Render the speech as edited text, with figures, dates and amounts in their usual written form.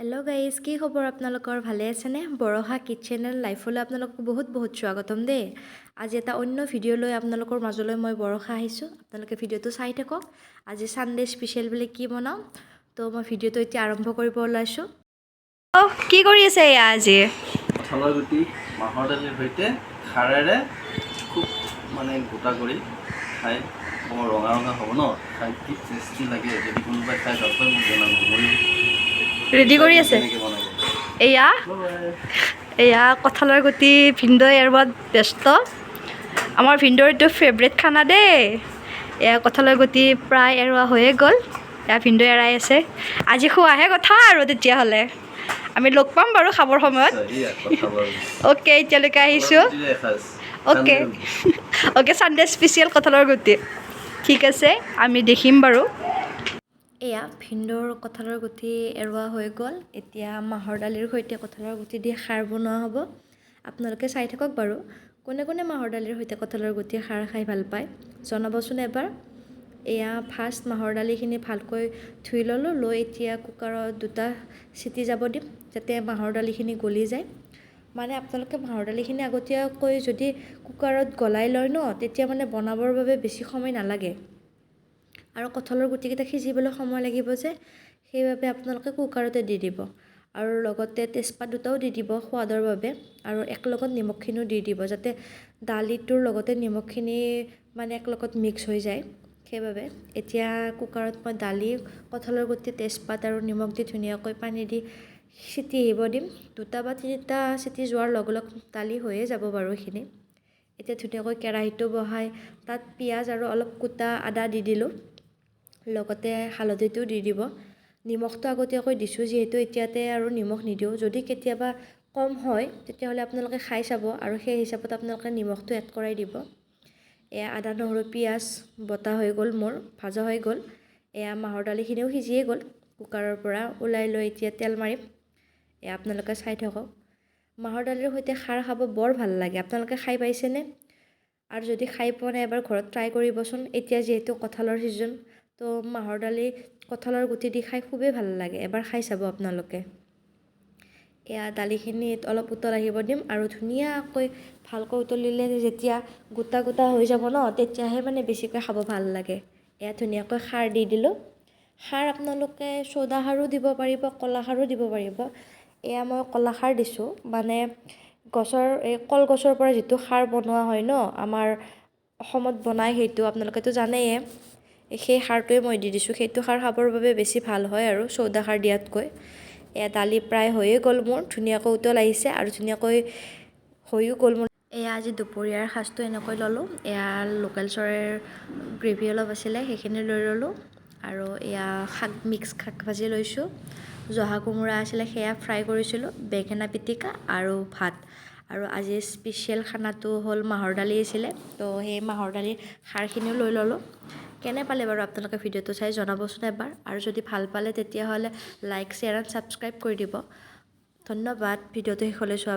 Hello' guys, কি খবৰ আপোনালোকৰ? ভালে আছেনে? বৰষা কিটচেনেল লাইফলৈ আপোনালোকক বহুত স্বাগতম দেই। আজি এটা অন্য ভিডিঅ' লৈ আপোনালোকৰ মাজলৈ মই বৰষা আহিছোঁ। আপোনালোকে ভিডিঅ'টো চাই থাকক। আজি ছানডে স্পেচিয়েল বুলি কি বনাওঁ, তো মই ভিডিঅ'টো এতিয়া আৰম্ভ কৰিব ওলাইছোঁ। কি কৰি আছে এয়া আজি? কঁঠালৰ গুটি মাহৰ দালিৰ সৈতে খাৰেৰে খুব গোটা কৰি খাই ৰঙা ৰঙা হ'ব ন, খাই কি টেষ্টি লাগে। যদি কোনোবাই খাই ভাল পায় মোক জনাব, মই ৰেডি কৰি আছে। এয়া কঁঠালৰ গুটি ভিনদেউ এৰুৱাত ব্যস্ত। আমাৰ ভিনদেউৰ এইটো ফেভৰেট খানা দেই। এয়া কঁঠালৰ গুটি প্ৰায় এৰুৱা হৈয়ে গ'ল। এয়া ভিনদেউ এৰাই আছে। আজি খোৱাহে কথা আৰু তেতিয়াহ'লে আমি লগ পাম বাৰু খাবৰ সময়ত। অ'কে, এতিয়ালৈকে আহিছোঁ। অ'কে ছানডে স্পেচিয়েল কঁঠালৰ গুটি। ঠিক আছে, আমি দেখিম বাৰু। এয়া ভিনদেউৰ কঁঠালৰ গুটি এৰুৱা হৈ গ'ল। এতিয়া মাহৰ দালিৰ সৈতে কঁঠালৰ গুটি দি খাৰ বনোৱা হ'ব। আপোনালোকে চাই থাকক বাৰু। কোনে কোনে মাহৰ দালিৰ সৈতে কঁঠালৰ গুটি খাৰ খাই ভাল পায় জনাবচোন এবাৰ। এয়া ফাৰ্ষ্ট মাহৰ দালিখিনি ভালকৈ ধুই ল'লোঁ। লৈ এতিয়া কুকাৰত 2টা চিটি যাব দিম, যাতে মাহৰ দালিখিনি গলি যায়। আপোনালোকে মাহৰ দালিখিনি আগতীয়াকৈ যদি কুকাৰত গলাই লয় ন, তেতিয়া বনাবৰ বাবে বেছি সময় নালাগে। আৰু কঁঠালৰ গুটিকেইটা সিজিবলৈ সময় লাগিব যে, সেইবাবে আপোনালোকে কুকাৰতে দি দিব। আৰু লগতে তেজপাত 2টাও দি দিব সোৱাদৰ বাবে। আৰু একেলগত নিমখখিনিও দি দিব, যাতে দালিটোৰ লগতে নিমখখিনি একেলগত মিক্স হৈ যায়। সেইবাবে এতিয়া কুকাৰত মই দালি, কঁঠালৰ গুটি, তেজপাত আৰু নিমখ দি ধুনীয়াকৈ পানী দি চিটি আহিব দিম। 2টা বা 3টা চিটি যোৱাৰ লগে লগে দালি হৈয়ে যাব বাৰু এইখিনি। এতিয়া ধুনীয়াকৈ কেৰাহীটো বহাই তাত পিঁয়াজ আৰু অলপ কুটা আদা দি দিলোঁ। লগতে হালধিটো দি দিব। নিমখটো আগতীয়াকৈ দিছোঁ যিহেতু, এতিয়াতে আৰু নিমখ নিদিওঁ। যদি কেতিয়াবা কম হয় তেতিয়াহ'লে আপোনালোকে খাই চাব, আৰু সেই হিচাপত আপোনালোকে নিমখটো এড কৰাই দিব। এয়া আদা, নহৰু, পিঁয়াজ বটা হৈ গ'ল, মোৰ ভাজা হৈ গ'ল। এয়া মাহৰ দালিখিনিও সিজিয়ে গ'ল। কুকাৰৰ পৰা ওলাই লৈ এতিয়া তেল মাৰিম। এয়া আপোনালোকে চাই থাকক। মাহৰ দালিৰ সৈতে খাৰ খাব বৰ ভাল লাগে। আপোনালোকে খাই পাইছেনে? আৰু যদি খাই পোৱা নাই এবাৰ ঘৰত ট্ৰাই কৰিবচোন। এতিয়া যিহেতু কঁঠালৰ ছিজন, তো মাহৰ দালি কঁঠালৰ গুটি দি খাই খুবেই ভাল লাগে। এবাৰ খাই চাব আপোনালোকে। এয়া দালিখিনিত অলপ উতল আহিব দিম, আৰু ধুনীয়াকৈ ভালকৈ উতলিলে যেতিয়া গোটা গোটা হৈ যাব ন, তেতিয়াহে বেছিকৈ খাব ভাল লাগে। এয়া ধুনীয়াকৈ খাৰ দি দিলোঁ। খাৰ আপোনালোকে চ'দা খাৰো দিব পাৰিব, ক'লা খাৰো দিব পাৰিব। এয়া মই ক'লা খাৰ দিছোঁ। কলগছৰ পৰা যিটো খাৰ বনোৱা হয় ন, আমাৰ অসমত বনায়, সেইটো আপোনালোকেতো জানেই। সেই খাৰটোৱে মই দি দিছোঁ। সেইটো খাৰ খাবৰ বাবে বেছি ভাল হয় আৰু চৌদা খাৰ দিয়াতকৈ। এয়া দালি প্ৰায় হৈয়ে গ'ল মোৰ। ধুনীয়াকৈ উতল আহিছে আৰু ধুনীয়াকৈ হৈও গ'ল মোৰ। এয়া আজি দুপৰীয়াৰ সাজটো এনেকৈ ল'লোঁ। এয়া লোকেল চৰাইৰ গ্ৰেভি অলপ আছিলে, সেইখিনি লৈ ল'লোঁ। আৰু এয়া মিক্স শাক ভাজি লৈছোঁ। জহা কুমুৰা আছিলে, সেয়া ফ্ৰাই কৰিছিলোঁ। বেগেনা পিতিকা আৰু ভাত। আৰু আজিৰ স্পেচিয়েল খানাটো হ'ল মাহৰ দালি আছিলে, তো সেই মাহৰ দালিৰ খাৰখিনিও লৈ ল'লোঁ। কেনে পালে বাৰু আপোনালোকে ভিডিঅ'টো চাই জনাবচোন এবাৰ। আৰু যদি ভাল পালে তেতিয়াহ'লে লাইক, শ্বেয়াৰ এণ্ড ছাবস্ক্ৰাইব কৰি দিব। ধন্যবাদ ভিডিঅ'টো শেষলৈ চোৱা।